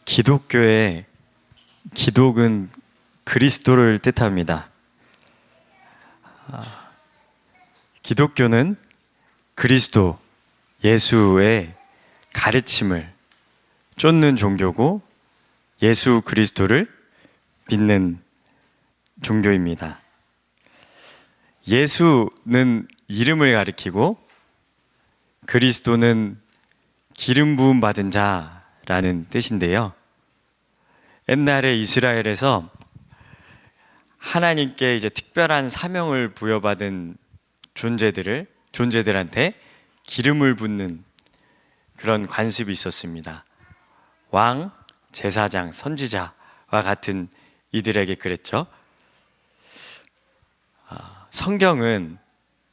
기독교의 기독은 그리스도를 뜻합니다. 기독교는 그리스도, 예수의 가르침을 쫓는 종교고 예수 그리스도를 믿는 종교입니다. 예수는 이름을 가리키고 그리스도는 기름 부음 받은 자라는 뜻인데요. 옛날에 이스라엘에서 하나님께 이제 특별한 사명을 부여받은 존재들한테 기름을 붓는 그런 관습이 있었습니다. 왕, 제사장, 선지자와 같은 이들에게 그랬죠. 성경은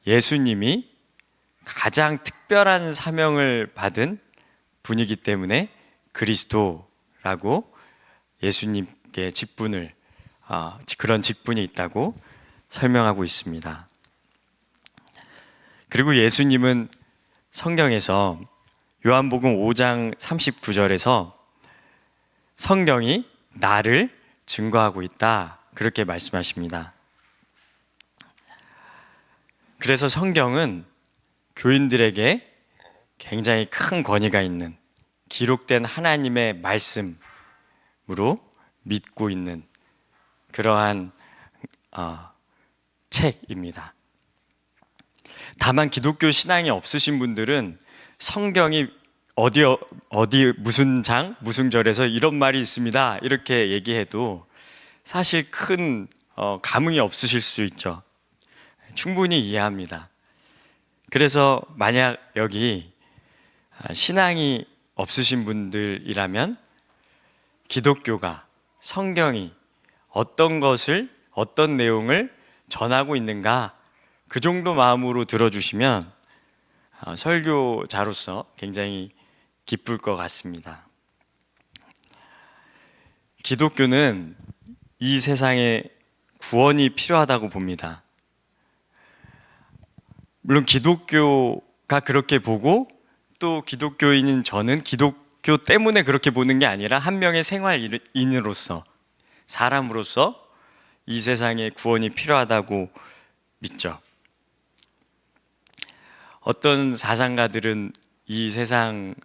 예수님이 가장 특별한 사명을 받은 분이기 때문에 그리스도라고 예수님께 그런 직분이 있다고 설명하고 있습니다. 그리고 예수님은 성경에서 요한복음 5장 39절에서 성경이 나를 증거하고 있다 그렇게 말씀하십니다. 그래서 성경은 교인들에게 굉장히 큰 권위가 있는 기록된 하나님의 말씀으로 믿고 있는 그러한 책입니다. 다만 기독교 신앙이 없으신 분들은 성경이 어디 무슨 장 무슨 절에서 이런 말이 있습니다 이렇게 얘기해도 사실 큰 감흥이 없으실 수 있죠. 충분히 이해합니다. 그래서 만약 여기 신앙이 없으신 분들이라면 기독교가, 성경이 어떤 내용을 전하고 있는가 그 정도 마음으로 들어주시면 설교자로서 굉장히 기쁠 것 같습니다. 기독교는 이 세상에 구원이 필요하다고 봅니다. 물론 기독교가 그렇게 보고 또 기독교인인 저는 기독교 때문에 그렇게 보는 게 아니라 한 명의 생활인으로서, 사람으로서 이 세상에 구원이 필요하다고 믿죠. 어떤 사상가들은 이 세상이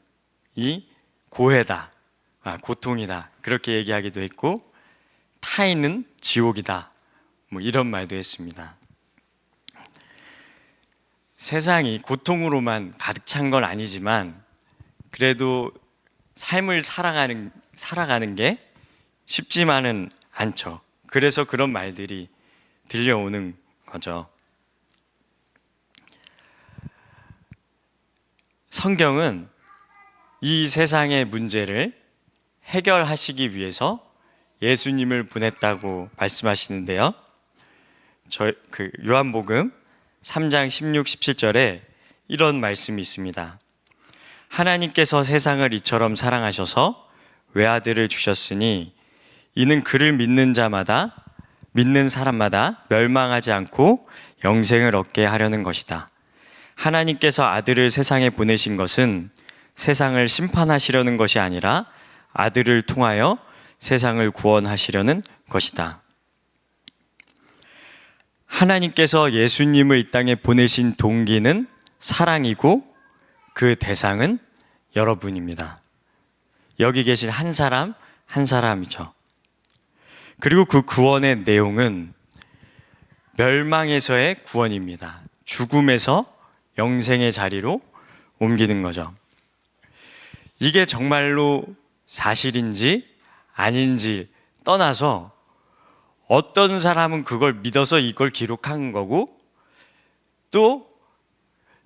고해다, 고통이다 그렇게 얘기하기도 했고 타인은 지옥이다 이런 말도 했습니다. 세상이 고통으로만 가득 찬 건 아니지만 그래도 삶을 살아가는 게 쉽지만은 않죠. 그래서 그런 말들이 들려오는 거죠. 성경은 이 세상의 문제를 해결하시기 위해서 예수님을 보냈다고 말씀하시는데요. 요한복음 3장 16, 17절에 이런 말씀이 있습니다. 하나님께서 세상을 이처럼 사랑하셔서 외아들을 주셨으니 이는 그를 믿는 사람마다 멸망하지 않고 영생을 얻게 하려는 것이다. 하나님께서 아들을 세상에 보내신 것은 세상을 심판하시려는 것이 아니라 아들을 통하여 세상을 구원하시려는 것이다. 하나님께서 예수님을 이 땅에 보내신 동기는 사랑이고 그 대상은 여러분입니다. 여기 계신 한 사람 한 사람이죠. 그리고 그 구원의 내용은 멸망에서의 구원입니다. 죽음에서 영생의 자리로 옮기는 거죠. 이게 정말로 사실인지 아닌지 떠나서 어떤 사람은 그걸 믿어서 이걸 기록한 거고 또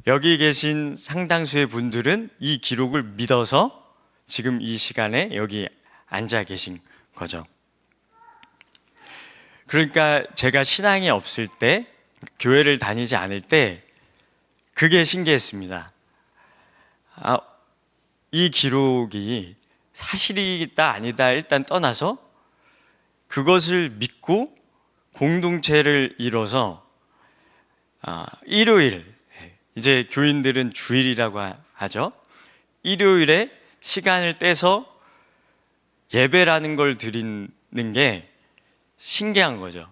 여기 계신 상당수의 분들은 이 기록을 믿어서 지금 이 시간에 여기 앉아 계신 거죠. 그러니까 제가 신앙이 없을 때, 교회를 다니지 않을 때 그게 신기했습니다. 이 기록이 사실이다 아니다 일단 떠나서 그것을 믿고 공동체를 이뤄서 일요일, 이제 교인들은 주일이라고 하죠. 일요일에 시간을 떼서 예배라는 걸 드리는 게 신기한 거죠.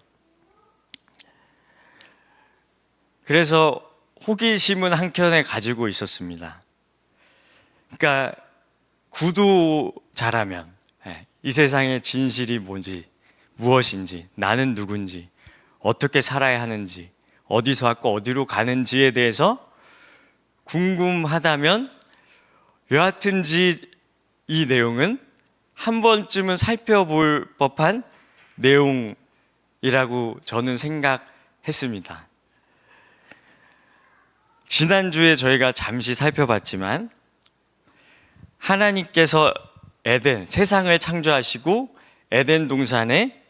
그래서 호기심은 한켠에 가지고 있었습니다. 그러니까 구도자라면 이 세상의 진실이 뭔지, 무엇인지, 나는 누군지, 어떻게 살아야 하는지, 어디서 왔고 어디로 가는지에 대해서 궁금하다면 여하튼지 이 내용은 한 번쯤은 살펴볼 법한 내용이라고 저는 생각했습니다. 지난주에 저희가 잠시 살펴봤지만 하나님께서 에덴, 세상을 창조하시고 에덴 동산에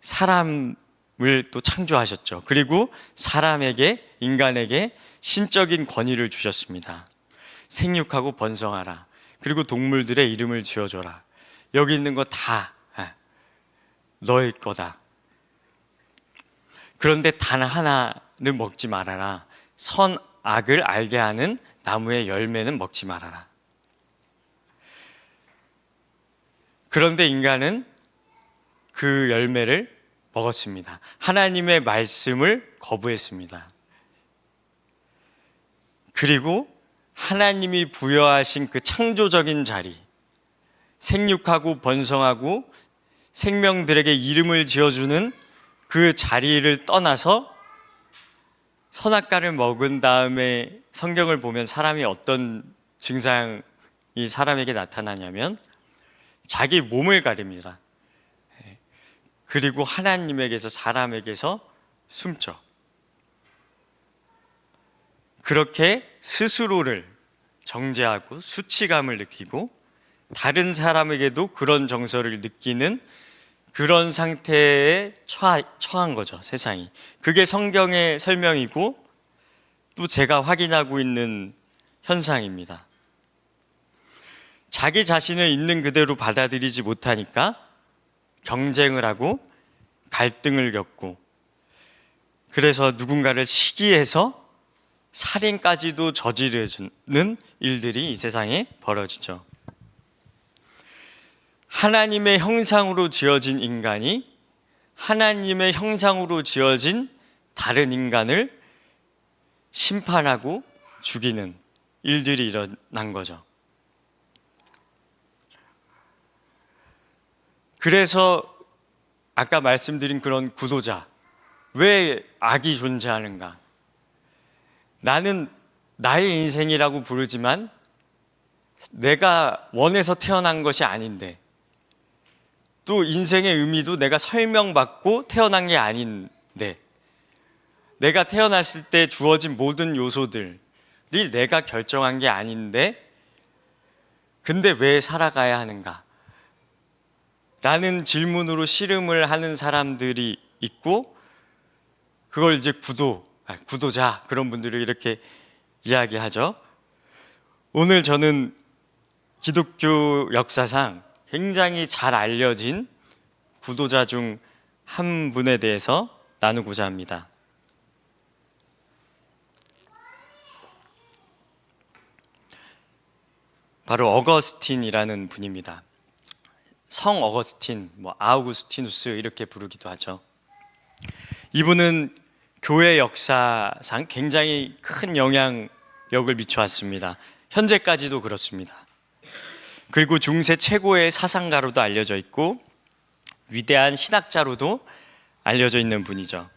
사람을 또 창조하셨죠. 그리고 사람에게, 인간에게 신적인 권위를 주셨습니다. 생육하고 번성하라. 그리고 동물들의 이름을 지어줘라. 여기 있는 거 다 너의 거다. 그런데 단 하나는 먹지 말아라. 선악을 알게 하는 나무의 열매는 먹지 말아라. 그런데 인간은 그 열매를 먹었습니다. 하나님의 말씀을 거부했습니다. 그리고 하나님이 부여하신 그 창조적인 자리, 생육하고 번성하고 생명들에게 이름을 지어주는 그 자리를 떠나서 선악과를 먹은 다음에 성경을 보면 사람이 어떤 증상이 사람에게 나타나냐면 자기 몸을 가립니다. 그리고 하나님에게서, 사람에게서 숨죠. 그렇게 스스로를 정죄하고 수치감을 느끼고 다른 사람에게도 그런 정서를 느끼는 그런 상태에 처한 거죠, 세상이. 그게 성경의 설명이고 또 제가 확인하고 있는 현상입니다. 자기 자신을 있는 그대로 받아들이지 못하니까 경쟁을 하고 갈등을 겪고, 그래서 누군가를 시기해서 살인까지도 저지르는 일들이 이 세상에 벌어지죠. 하나님의 형상으로 지어진 인간이 하나님의 형상으로 지어진 다른 인간을 심판하고 죽이는 일들이 일어난 거죠. 그래서 아까 말씀드린 그런 구도자, 왜 악이 존재하는가? 나는 나의 인생이라고 부르지만 내가 원해서 태어난 것이 아닌데, 또 인생의 의미도 내가 설명받고 태어난 게 아닌데, 내가 태어났을 때 주어진 모든 요소들이 내가 결정한 게 아닌데 근데 왜 살아가야 하는가? 라는 질문으로 씨름을 하는 사람들이 있고, 그걸 이제 구도자, 그런 분들이 이렇게 이야기하죠. 오늘 저는 기독교 역사상 굉장히 잘 알려진 구도자 중 한 분에 대해서 나누고자 합니다. 바로 어거스틴이라는 분입니다. 성 어거스틴, 아우구스티누스 이렇게 부르기도 하죠. 이분은 교회 역사상 굉장히 큰 영향력을 미쳐왔습니다. 현재까지도 그렇습니다. 그리고 중세 최고의 사상가로도 알려져 있고 위대한 신학자로도 알려져 있는 분이죠.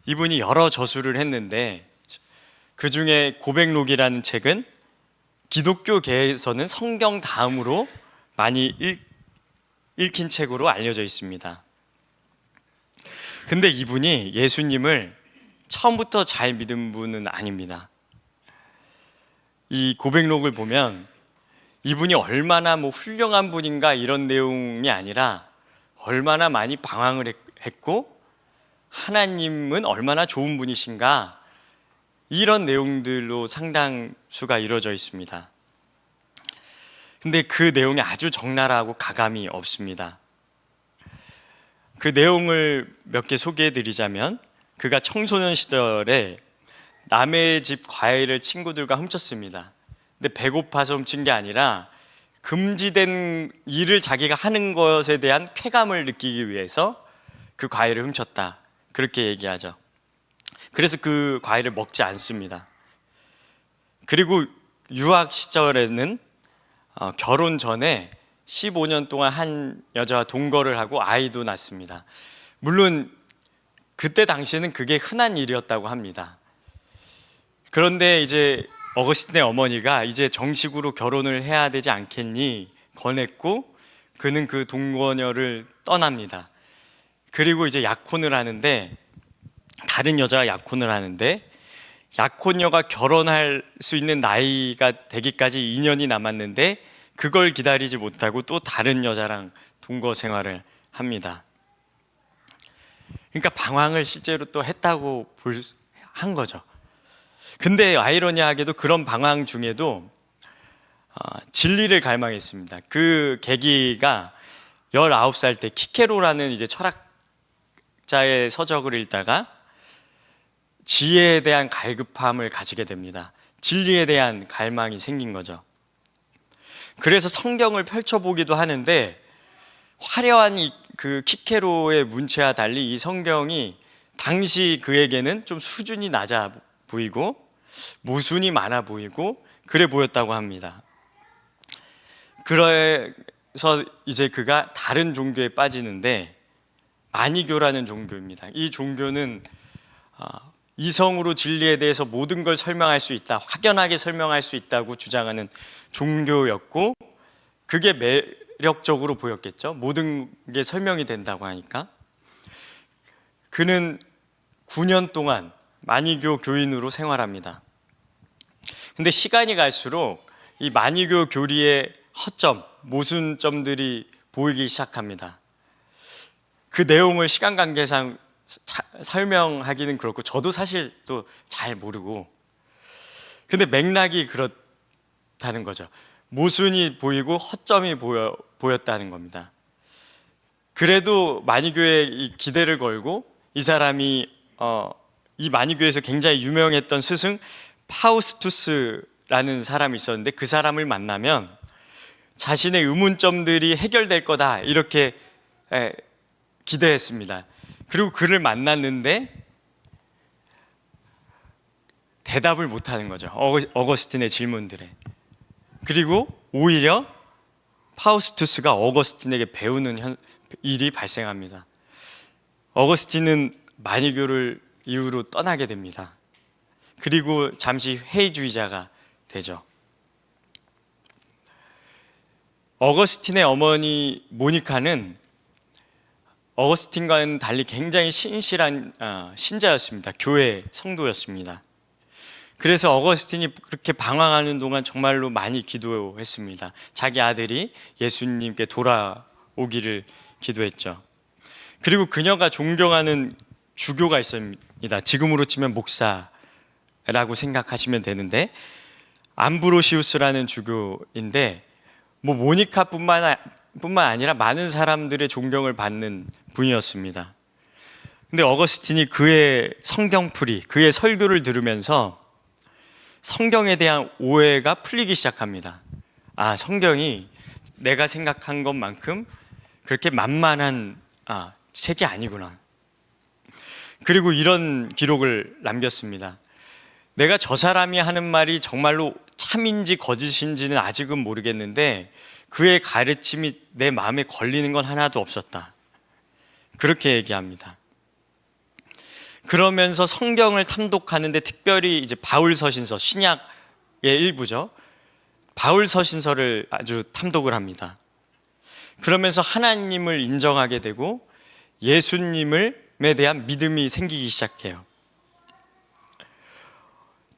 이분이 여러 저술을 했는데 그 중에 고백록이라는 책은 기독교계에서는 성경 다음으로 많이 읽힌 책으로 알려져 있습니다. 근데 이분이 예수님을 처음부터 잘 믿은 분은 아닙니다. 이 고백록을 보면 이분이 얼마나 훌륭한 분인가 이런 내용이 아니라 얼마나 많이 방황을 했고 하나님은 얼마나 좋은 분이신가, 이런 내용들로 상당수가 이루어져 있습니다. 근데 그 내용이 아주 적나라하고 가감이 없습니다. 그 내용을 몇 개 소개해 드리자면, 그가 청소년 시절에 남의 집 과일을 친구들과 훔쳤습니다. 근데 배고파서 훔친 게 아니라 금지된 일을 자기가 하는 것에 대한 쾌감을 느끼기 위해서 그 과일을 훔쳤다, 그렇게 얘기하죠. 그래서 그 과일을 먹지 않습니다. 그리고 유학 시절에는 결혼 전에 15년 동안 한 여자와 동거를 하고 아이도 낳습니다. 물론 그때 당시에는 그게 흔한 일이었다고 합니다. 그런데 이제 어거스틴의 어머니가 이제 정식으로 결혼을 해야 되지 않겠니 권했고, 그는 그 동거녀를 떠납니다. 그리고 이제 약혼을 하는데, 다른 여자와 약혼을 하는데, 약혼녀가 결혼할 수 있는 나이가 되기까지 2년이 남았는데 그걸 기다리지 못하고 또 다른 여자랑 동거 생활을 합니다. 그러니까 방황을 실제로 또 했다고 한 거죠. 근데 아이러니하게도 그런 방황 중에도 진리를 갈망했습니다. 그 계기가 19살 때 키케로라는 이제 철학자의 서적을 읽다가 지혜에 대한 갈급함을 가지게 됩니다. 진리에 대한 갈망이 생긴 거죠. 그래서 성경을 펼쳐보기도 하는데, 화려한 그 키케로의 문체와 달리 이 성경이 당시 그에게는 좀 수준이 낮아 보이고 모순이 많아 보이고 그래 보였다고 합니다. 그래서 이제 그가 다른 종교에 빠지는데, 마니교라는 종교입니다. 이 종교는 이성으로 진리에 대해서 모든 걸 설명할 수 있다, 확연하게 설명할 수 있다고 주장하는 종교였고, 그게 매력적으로 보였겠죠. 모든 게 설명이 된다고 하니까. 그는 9년 동안 마니교 교인으로 생활합니다. 근데 시간이 갈수록 이 마니교 교리의 허점, 모순점들이 보이기 시작합니다. 그 내용을 시간 관계상 설명하기는 그렇고 저도 사실 또 잘 모르고, 근데 맥락이 그렇다는 거죠. 모순이 보이고 허점이 보였다는 겁니다. 그래도 마니교에 기대를 걸고, 이 사람이 이 마니교에서 굉장히 유명했던 스승 파우스투스라는 사람이 있었는데, 그 사람을 만나면 자신의 의문점들이 해결될 거다, 이렇게 기대했습니다. 그리고 그를 만났는데 대답을 못하는 거죠. 어거스틴의 질문들에. 그리고 오히려 파우스투스가 어거스틴에게 배우는 일이 발생합니다. 어거스틴은 마니교를 이후로 떠나게 됩니다. 그리고 잠시 회의주의자가 되죠. 어거스틴의 어머니 모니카는 어거스틴과는 달리 굉장히 신실한 신자였습니다. 교회 성도였습니다. 그래서 어거스틴이 그렇게 방황하는 동안 정말로 많이 기도했습니다. 자기 아들이 예수님께 돌아오기를 기도했죠. 그리고 그녀가 존경하는 주교가 있습니다. 지금으로 치면 목사라고 생각하시면 되는데, 암브로시우스라는 주교인데, 모니카뿐만 아니라 많은 사람들의 존경을 받는 분이었습니다. 근데 어거스틴이 그의 성경풀이, 그의 설교를 들으면서 성경에 대한 오해가 풀리기 시작합니다. 성경이 내가 생각한 것만큼 그렇게 만만한 책이 아니구나. 그리고 이런 기록을 남겼습니다. 내가 저 사람이 하는 말이 정말로 참인지 거짓인지는 아직은 모르겠는데 그의 가르침이 내 마음에 걸리는 건 하나도 없었다. 그렇게 얘기합니다. 그러면서 성경을 탐독하는데, 특별히 이제 바울 서신서, 신약의 일부죠. 바울 서신서를 아주 탐독을 합니다. 그러면서 하나님을 인정하게 되고 예수님에 대한 믿음이 생기기 시작해요.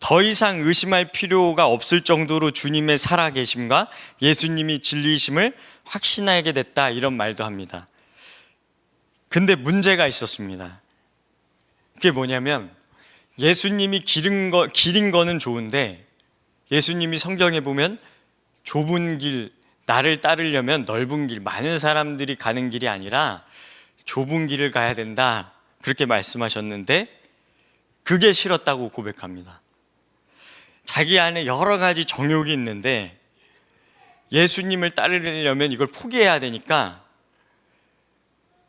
더 이상 의심할 필요가 없을 정도로 주님의 살아계심과 예수님이 진리이심을 확신하게 됐다, 이런 말도 합니다. 근데 문제가 있었습니다. 그게 뭐냐면, 예수님이 길인 거는 좋은데, 예수님이 성경에 보면 좁은 길, 나를 따르려면 넓은 길, 많은 사람들이 가는 길이 아니라 좁은 길을 가야 된다, 그렇게 말씀하셨는데 그게 싫었다고 고백합니다. 자기 안에 여러 가지 정욕이 있는데 예수님을 따르려면 이걸 포기해야 되니까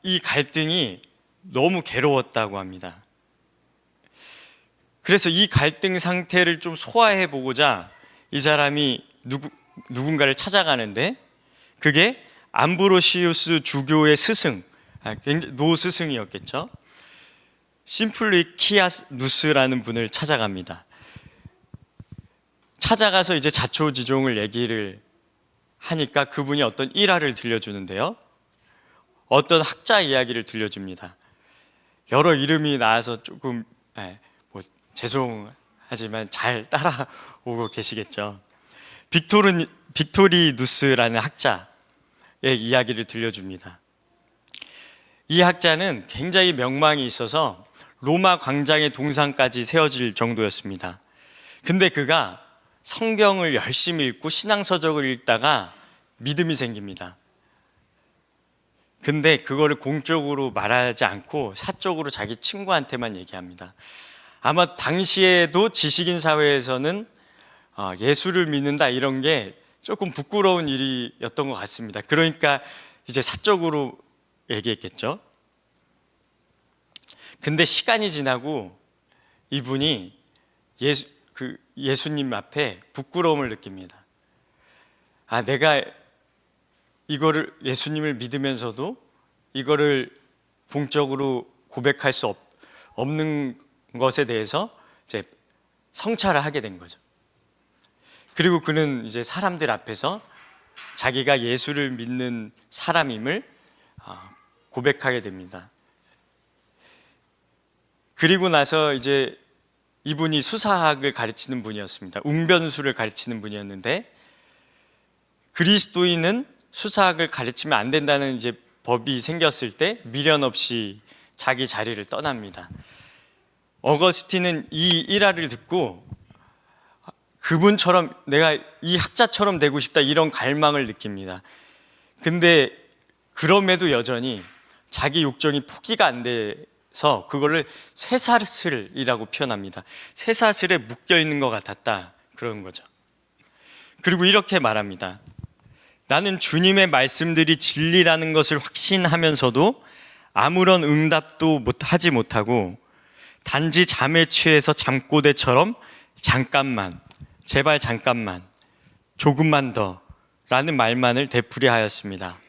이 갈등이 너무 괴로웠다고 합니다. 그래서 이 갈등 상태를 좀 소화해 보고자 이 사람이 누군가를 찾아가는데, 그게 암브로시우스 주교의 스승, 노 스승이었겠죠. 심플리키아누스라는 분을 찾아갑니다. 찾아가서 이제 자초지종을 얘기를 하니까 그분이 어떤 일화를 들려주는데요. 어떤 학자 이야기를 들려줍니다. 여러 이름이 나와서 조금 죄송하지만 잘 따라오고 계시겠죠. 빅토리누스라는 학자의 이야기를 들려줍니다. 이 학자는 굉장히 명망이 있어서 로마 광장의 동상까지 세워질 정도였습니다. 근데 그가 성경을 열심히 읽고 신앙서적을 읽다가 믿음이 생깁니다. 근데 그거를 공적으로 말하지 않고 사적으로 자기 친구한테만 얘기합니다. 아마 당시에도 지식인 사회에서는 예수를 믿는다 이런 게 조금 부끄러운 일이었던 것 같습니다. 그러니까 이제 사적으로 얘기했겠죠. 근데 시간이 지나고 이분이 예수님 앞에 부끄러움을 느낍니다. 내가 이거를 예수님을 믿으면서도 이거를 공적으로 고백할 수 없는 것에 대해서 이제 성찰을 하게 된 거죠. 그리고 그는 이제 사람들 앞에서 자기가 예수를 믿는 사람임을 고백하게 됩니다. 그리고 나서 이제 이분이 수사학을 가르치는 분이었습니다. 웅변수를 가르치는 분이었는데, 그리스도인은 수사학을 가르치면 안 된다는 이제 법이 생겼을 때 미련 없이 자기 자리를 떠납니다. 어거스틴은 이 일화를 듣고 그분처럼 내가 이 학자처럼 되고 싶다 이런 갈망을 느낍니다. 근데 그럼에도 여전히 자기 욕정이 포기가 안 돼서 그거를 쇠사슬이라고 표현합니다. 쇠사슬에 묶여 있는 것 같았다, 그런 거죠. 그리고 이렇게 말합니다. 나는 주님의 말씀들이 진리라는 것을 확신하면서도 아무런 응답도 하지 못하고 단지 잠에 취해서 잠꼬대처럼 잠깐만, 제발 잠깐만, 조금만 더 라는 말만을 되풀이하였습니다.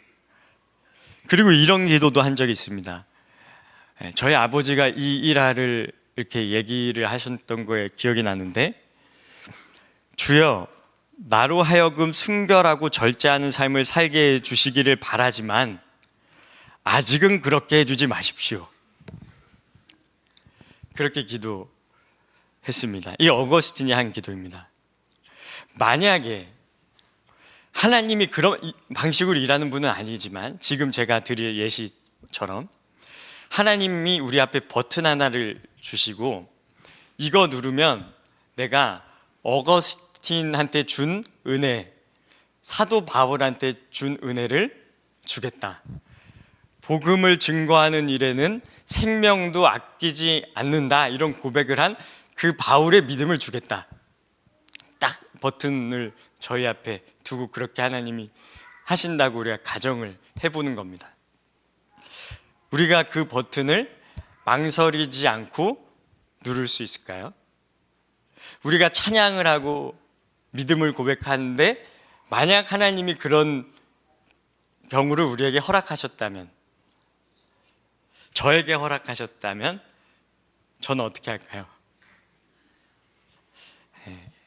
그리고 이런 기도도 한 적이 있습니다. 저희 아버지가 이 일화를 이렇게 얘기를 하셨던 거에 기억이 나는데, 주여, 나로 하여금 순결하고 절제하는 삶을 살게 해주시기를 바라지만 아직은 그렇게 해주지 마십시오. 그렇게 기도했습니다. 이 어거스틴이 한 기도입니다. 만약에 하나님이 그런 방식으로 일하는 분은 아니지만 지금 제가 드릴 예시처럼 하나님이 우리 앞에 버튼 하나를 주시고 이거 누르면 내가 어거스틴한테 준 은혜, 사도 바울한테 준 은혜를 주겠다. 복음을 증거하는 일에는 생명도 아끼지 않는다. 이런 고백을 한 그 바울의 믿음을 주겠다. 딱 버튼을 저희 앞에 두고 그렇게 하나님이 하신다고 우리가 가정을 해보는 겁니다. 우리가 그 버튼을 망설이지 않고 누를 수 있을까요? 우리가 찬양을 하고 믿음을 고백하는데 만약 하나님이 그런 경우를 우리에게 허락하셨다면, 저에게 허락하셨다면 저는 어떻게 할까요?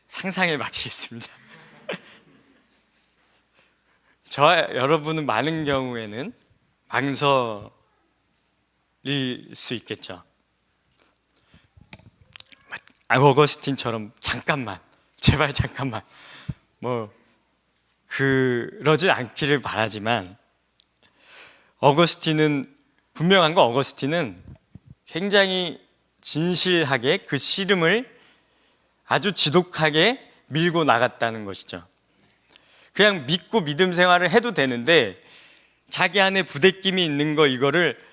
상상에 맡기겠습니다. 저와 여러분은 많은 경우에는 망설일 수 있겠죠. 어거스틴처럼 잠깐만, 제발 잠깐만, 그러지 않기를 바라지만, 분명한 건 어거스틴은 굉장히 진실하게 그 씨름을 아주 지독하게 밀고 나갔다는 것이죠. 그냥 믿고 믿음 생활을 해도 되는데 자기 안에 부대낌이 있는 이거를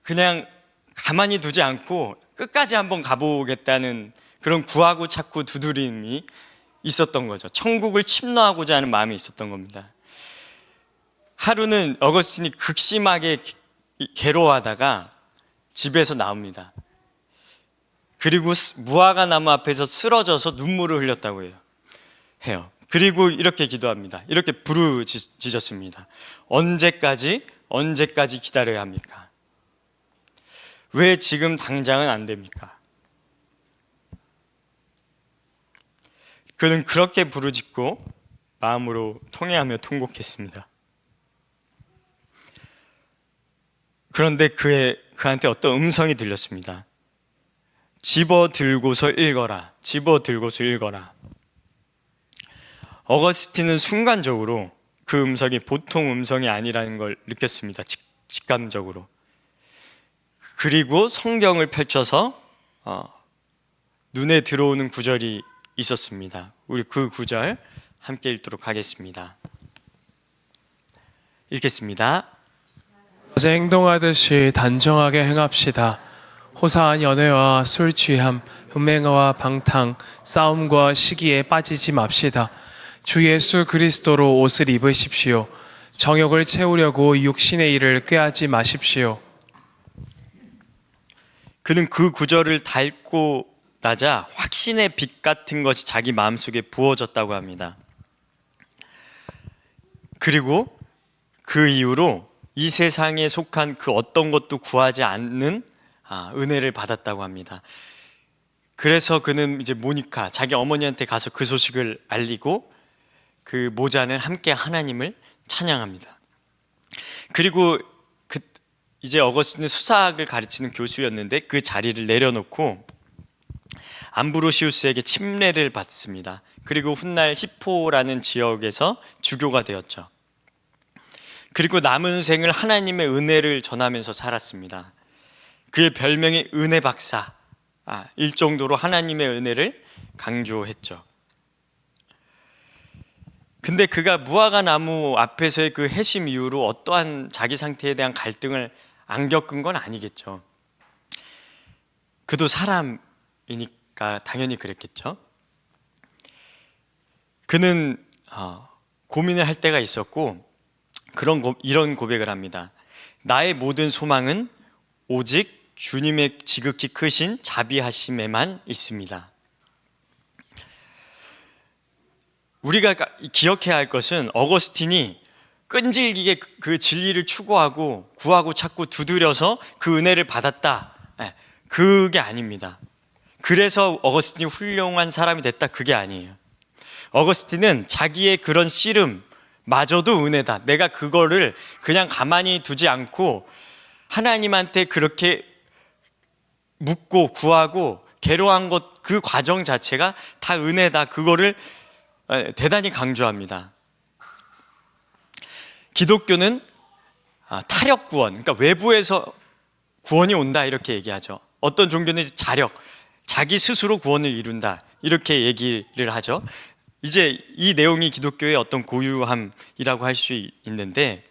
그냥 가만히 두지 않고 끝까지 한번 가보겠다는 그런 구하고 찾고 두드림이 있었던 거죠. 천국을 침노하고자 하는 마음이 있었던 겁니다. 하루는 어거스틴이 극심하게 괴로워하다가 집에서 나옵니다. 그리고 무화과 나무 앞에서 쓰러져서 눈물을 흘렸다고 해요. 그리고 이렇게 기도합니다. 이렇게 부르짖었습니다. 언제까지 기다려야 합니까? 왜 지금 당장은 안 됩니까? 그는 그렇게 부르짖고 마음으로 통회하며 통곡했습니다. 그런데 그한테 어떤 음성이 들렸습니다. 집어들고서 읽어라. 어거스틴은 순간적으로 그 음성이 보통 음성이 아니라는 걸 느꼈습니다. 직감적으로. 그리고 성경을 펼쳐서 눈에 들어오는 구절이 있었습니다. 우리 그 구절 함께 읽도록 하겠습니다. 읽겠습니다. 어제 행동하듯이 단정하게 행합시다. 호사한 연애와 술 취함, 음행어와 방탕, 싸움과 시기에 빠지지 맙시다. 주 예수 그리스도로 옷을 입으십시오. 정욕을 채우려고 육신의 일을 꾀하지 마십시오. 그는 그 구절을 닳고 나자 확신의 빛 같은 것이 자기 마음속에 부어졌다고 합니다. 그리고 그 이후로 이 세상에 속한 그 어떤 것도 구하지 않는 은혜를 받았다고 합니다. 그래서 그는 이제 모니카, 자기 어머니한테 가서 그 소식을 알리고 그 모자는 함께 하나님을 찬양합니다. 그리고 이제 어거스틴은 수사학을 가르치는 교수였는데 그 자리를 내려놓고 암브로시우스에게 침례를 받습니다. 그리고 훗날 히포라는 지역에서 주교가 되었죠. 그리고 남은 생을 하나님의 은혜를 전하면서 살았습니다. 그의 별명이 은혜 박사, 일 정도로 하나님의 은혜를 강조했죠. 근데 그가 무화과 나무 앞에서의 그 회심 이후로 어떠한 자기 상태에 대한 갈등을 안 겪은 건 아니겠죠. 그도 사람이니까 당연히 그랬겠죠. 그는 고민을 할 때가 있었고 이런 고백을 합니다. 나의 모든 소망은 오직 주님의 지극히 크신 자비하심에만 있습니다. 우리가 기억해야 할 것은 어거스틴이 끈질기게 그 진리를 추구하고 구하고 찾고 두드려서 그 은혜를 받았다, 그게 아닙니다. 그래서 어거스틴이 훌륭한 사람이 됐다, 그게 아니에요. 어거스틴은 자기의 그런 씨름 마저도 은혜다, 내가 그거를 그냥 가만히 두지 않고 하나님한테 그렇게 묻고 구하고 괴로워한 것, 그 과정 자체가 다 은혜다, 그거를 대단히 강조합니다. 기독교는 타력 구원, 그러니까 외부에서 구원이 온다 이렇게 얘기하죠. 어떤 종교는 자력, 자기 스스로 구원을 이룬다 이렇게 얘기를 하죠. 이제 이 내용이 기독교의 어떤 고유함이라고 할 수 있는데,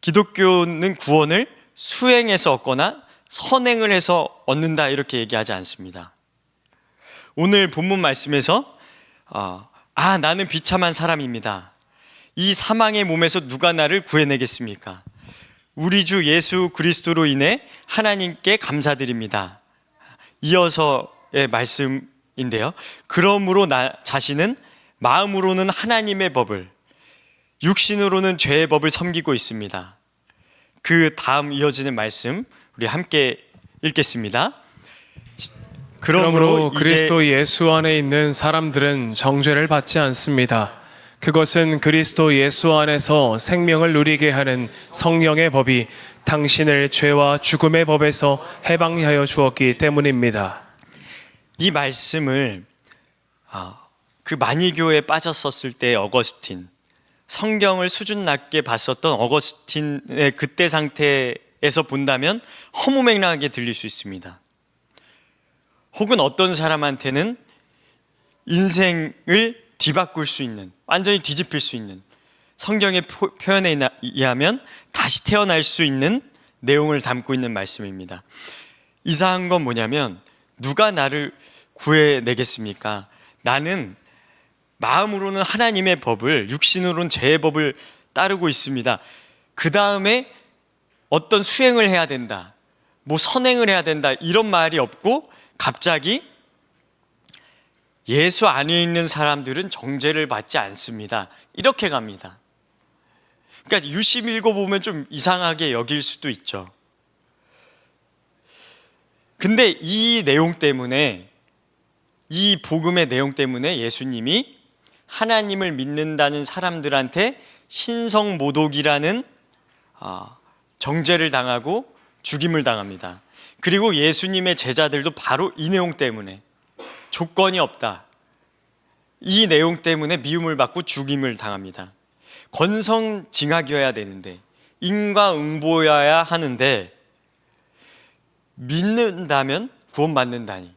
기독교는 구원을 수행해서 얻거나 선행을 해서 얻는다 이렇게 얘기하지 않습니다. 오늘 본문 말씀에서 나는 비참한 사람입니다. 이 사망의 몸에서 누가 나를 구해내겠습니까? 우리 주 예수 그리스도로 인해 하나님께 감사드립니다. 이어서의 말씀인데요. 그러므로 나 자신은 마음으로는 하나님의 법을, 육신으로는 죄의 법을 섬기고 있습니다. 그 다음 이어지는 말씀 우리 함께 읽겠습니다. 그러므로 그리스도 예수 안에 있는 사람들은 정죄를 받지 않습니다. 그것은 그리스도 예수 안에서 생명을 누리게 하는 성령의 법이 당신을 죄와 죽음의 법에서 해방하여 주었기 때문입니다. 이 말씀을 그 마니교에 빠졌었을 때 어거스틴, 성경을 수준 낮게 봤었던 어거스틴의 그때 상태에서 본다면 허무맹랑하게 들릴 수 있습니다. 혹은 어떤 사람한테는 인생을 뒤바꿀 수 있는, 완전히 뒤집힐 수 있는, 성경의 표현에 의하면 다시 태어날 수 있는 내용을 담고 있는 말씀입니다. 이상한 건 뭐냐면, 누가 나를 구해내겠습니까? 나는 마음으로는 하나님의 법을, 육신으로는 죄의 법을 따르고 있습니다. 그 다음에 어떤 수행을 해야 된다, 뭐 선행을 해야 된다, 이런 말이 없고 갑자기 예수 안에 있는 사람들은 정죄를 받지 않습니다, 이렇게 갑니다. 그러니까 유심 읽어보면 좀 이상하게 여길 수도 있죠. 근데 이 내용 때문에, 이 복음의 내용 때문에 예수님이 하나님을 믿는다는 사람들한테 신성모독이라는 정죄를 당하고 죽임을 당합니다. 그리고 예수님의 제자들도 바로 이 내용 때문에, 조건이 없다, 이 내용 때문에 미움을 받고 죽임을 당합니다. 권성징악이어야 되는데, 인과응보여야 하는데, 믿는다면 구원받는다니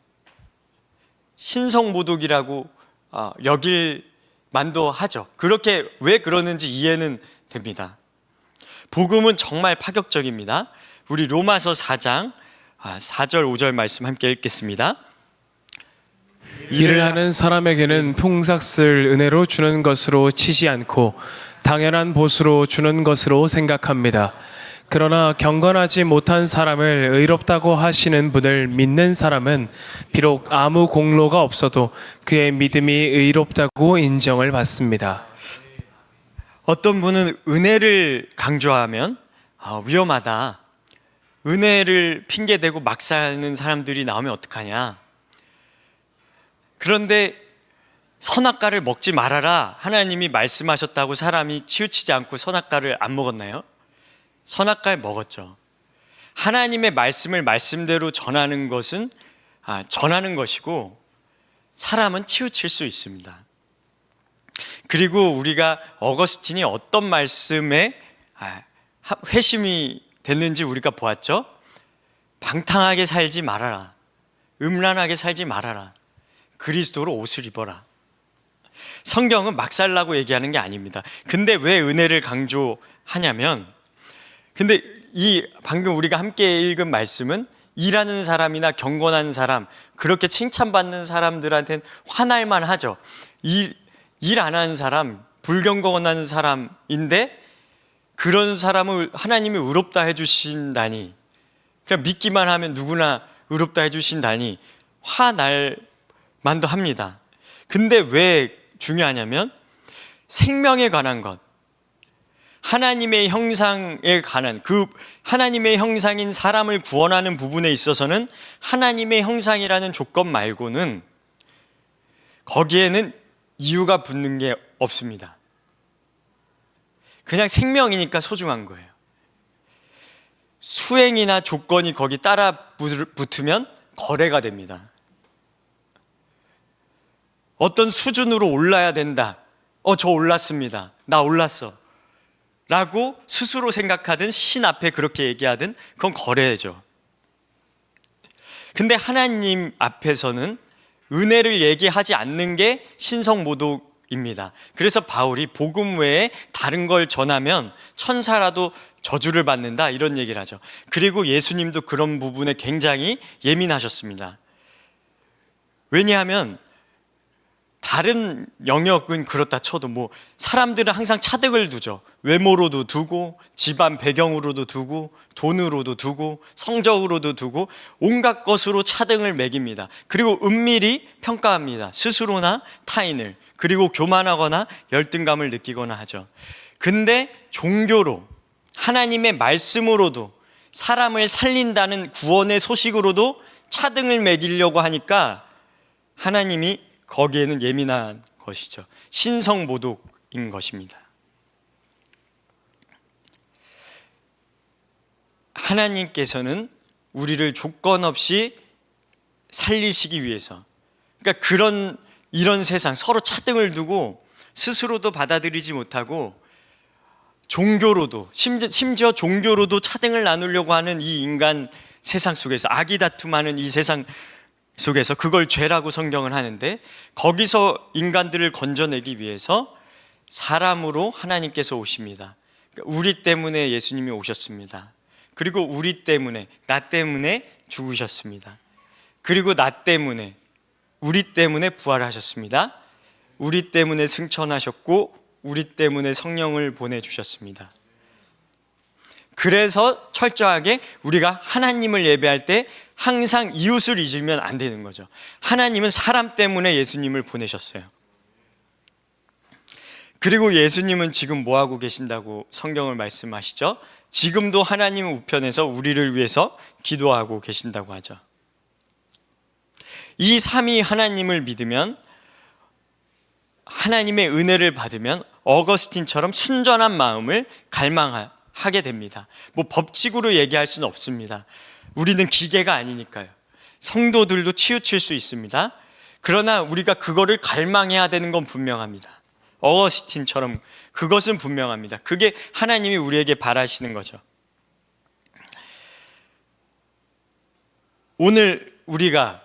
신성모독이라고 여길 만도 하죠. 그렇게 왜 그러는지 이해는 됩니다. 복음은 정말 파격적입니다. 우리 로마서 4장 4절 5절 말씀 함께 읽겠습니다. 일을 하는 사람에게는 풍삭을 은혜로 주는 것으로 치지 않고 당연한 보수로 주는 것으로 생각합니다. 그러나 경건하지 못한 사람을 의롭다고 하시는 분을 믿는 사람은 비록 아무 공로가 없어도 그의 믿음이 의롭다고 인정을 받습니다. 어떤 분은 은혜를 강조하면 위험하다, 은혜를 핑계대고 막 사는 사람들이 나오면 어떡하냐, 그런데 선악과를 먹지 말아라 하나님이 말씀하셨다고 사람이 치우치지 않고 선악과를 안 먹었나요? 선악과를 먹었죠. 하나님의 말씀을 말씀대로 전하는 것은 전하는 것이고, 사람은 치우칠 수 있습니다. 그리고 우리가 어거스틴이 어떤 말씀에 회심이 됐는지 우리가 보았죠. 방탕하게 살지 말아라, 음란하게 살지 말아라, 그리스도로 옷을 입어라. 성경은 막 살라고 얘기하는 게 아닙니다. 근데 왜 은혜를 강조하냐면, 근데 이 방금 우리가 함께 읽은 말씀은 일하는 사람이나 경건한 사람, 그렇게 칭찬받는 사람들한테는 화날만 하죠. 일 안 하는 사람, 불경건한 사람인데 그런 사람을 하나님이 의롭다 해주신다니, 그냥 믿기만 하면 누구나 의롭다 해주신다니 화날 만도 합니다. 근데 왜 중요하냐면, 생명에 관한 것, 하나님의 형상에 관한, 그 하나님의 형상인 사람을 구원하는 부분에 있어서는 하나님의 형상이라는 조건 말고는 거기에는 이유가 붙는 게 없습니다. 그냥 생명이니까 소중한 거예요. 수행이나 조건이 거기 따라 붙으면 거래가 됩니다. 어떤 수준으로 올라야 된다, 저 올랐습니다, 나 올랐어 라고 스스로 생각하든 신 앞에 그렇게 얘기하든 그건 거래죠. 근데 하나님 앞에서는 은혜를 얘기하지 않는 게 신성모독입니다. 그래서 바울이 복음 외에 다른 걸 전하면 천사라도 저주를 받는다, 이런 얘기를 하죠. 그리고 예수님도 그런 부분에 굉장히 예민하셨습니다. 왜냐하면 다른 영역은 그렇다 쳐도 사람들은 항상 차등을 두죠. 외모로도 두고, 집안 배경으로도 두고, 돈으로도 두고, 성적으로도 두고, 온갖 것으로 차등을 매깁니다. 그리고 은밀히 평가합니다, 스스로나 타인을. 그리고 교만하거나 열등감을 느끼거나 하죠. 근데 종교로, 하나님의 말씀으로도, 사람을 살린다는 구원의 소식으로도 차등을 매기려고 하니까 하나님이 거기에는 예민한 것이죠. 신성모독인 것입니다. 하나님께서는 우리를 조건 없이 살리시기 위해서, 그러니까 이런 세상, 서로 차등을 두고 스스로도 받아들이지 못하고 종교로도, 심지어 종교로도 차등을 나누려고 하는 이 인간 세상 속에서, 악이 다툼하는 이 세상 속에서, 그걸 죄라고 성경은 하는데, 거기서 인간들을 건져내기 위해서 사람으로 하나님께서 오십니다. 우리 때문에 예수님이 오셨습니다. 그리고 우리 때문에, 나 때문에 죽으셨습니다. 그리고 나 때문에, 우리 때문에 부활하셨습니다. 우리 때문에 승천하셨고 우리 때문에 성령을 보내주셨습니다. 그래서 철저하게 우리가 하나님을 예배할 때 항상 이웃을 잊으면 안 되는 거죠. 하나님은 사람 때문에 예수님을 보내셨어요. 그리고 예수님은 지금 뭐 하고 계신다고 성경을 말씀하시죠? 지금도 하나님 우편에서 우리를 위해서 기도하고 계신다고 하죠. 이 삼위 하나님을 믿으면, 하나님의 은혜를 받으면 어거스틴처럼 순전한 마음을 갈망하게 됩니다. 뭐 법칙으로 얘기할 수는 없습니다. 우리는 기계가 아니니까요. 성도들도 치우칠 수 있습니다. 그러나 우리가 그거를 갈망해야 되는 건 분명합니다. 어거스틴처럼 그것은 분명합니다. 그게 하나님이 우리에게 바라시는 거죠. 오늘 우리가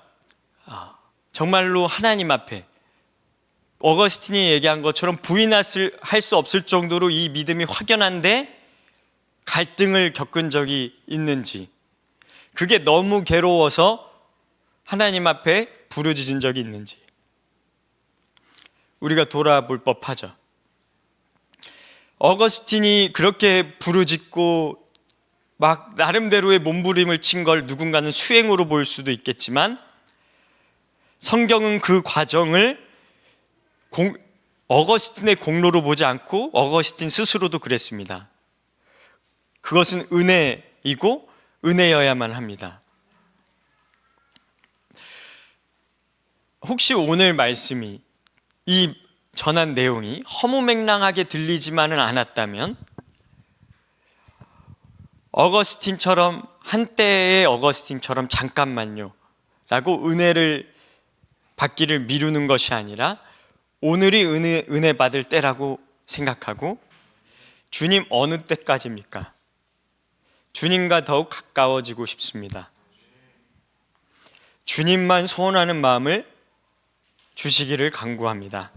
정말로 하나님 앞에 어거스틴이 얘기한 것처럼 부인할 수 없을 정도로 이 믿음이 확연한데 갈등을 겪은 적이 있는지, 그게 너무 괴로워서 하나님 앞에 부르짖은 적이 있는지 우리가 돌아볼 법하죠. 어거스틴이 그렇게 부르짖고 막 나름대로의 몸부림을 친 걸 누군가는 수행으로 볼 수도 있겠지만, 성경은 그 과정을 어거스틴의 공로로 보지 않고 어거스틴 스스로도 그랬습니다. 그것은 은혜이고 은혜여야만 합니다. 혹시 오늘 말씀이, 이 전한 내용이 허무맹랑하게 들리지만은 않았다면, 어거스틴처럼, 한때의 어거스틴처럼 잠깐만요 라고 은혜를 받기를 미루는 것이 아니라 오늘이 은혜 받을 때라고 생각하고, 주님 어느 때까지입니까? 주님과 더욱 가까워지고 싶습니다. 주님만 소원하는 마음을 주시기를 간구합니다.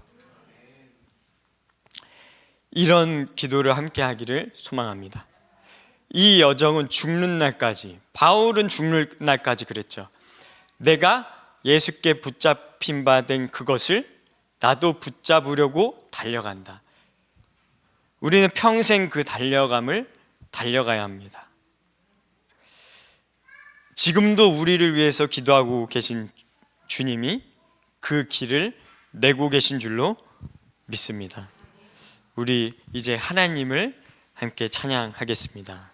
이런 기도를 함께 하기를 소망합니다. 이 여정은 죽는 날까지, 바울은 죽는 날까지 그랬죠. 내가 예수께 붙잡힌 바 된 그것을 나도 붙잡으려고 달려간다. 우리는 평생 그 달려감을 달려가야 합니다. 지금도 우리를 위해서 기도하고 계신 주님이 그 길을 내고 계신 줄로 믿습니다. 우리 이제 하나님을 함께 찬양하겠습니다.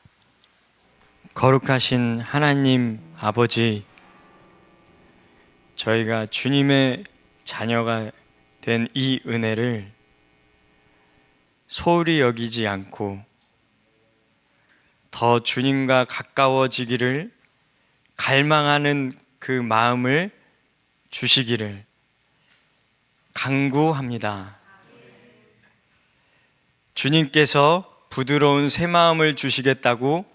거룩하신 하나님 아버지, 저희가 주님의 자녀가 된 이 은혜를 소홀히 여기지 않고 더 주님과 가까워지기를 갈망하는 그 마음을 주시기를 간구합니다. 주님께서 부드러운 새 마음을 주시겠다고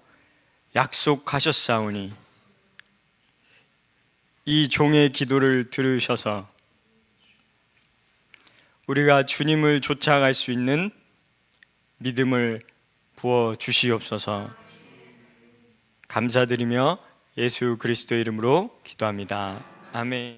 약속하셨사오니 이 종의 기도를 들으셔서 우리가 주님을 쫓아갈 수 있는 믿음을 부어 주시옵소서. 감사드리며 예수 그리스도 이름으로 기도합니다. 아멘.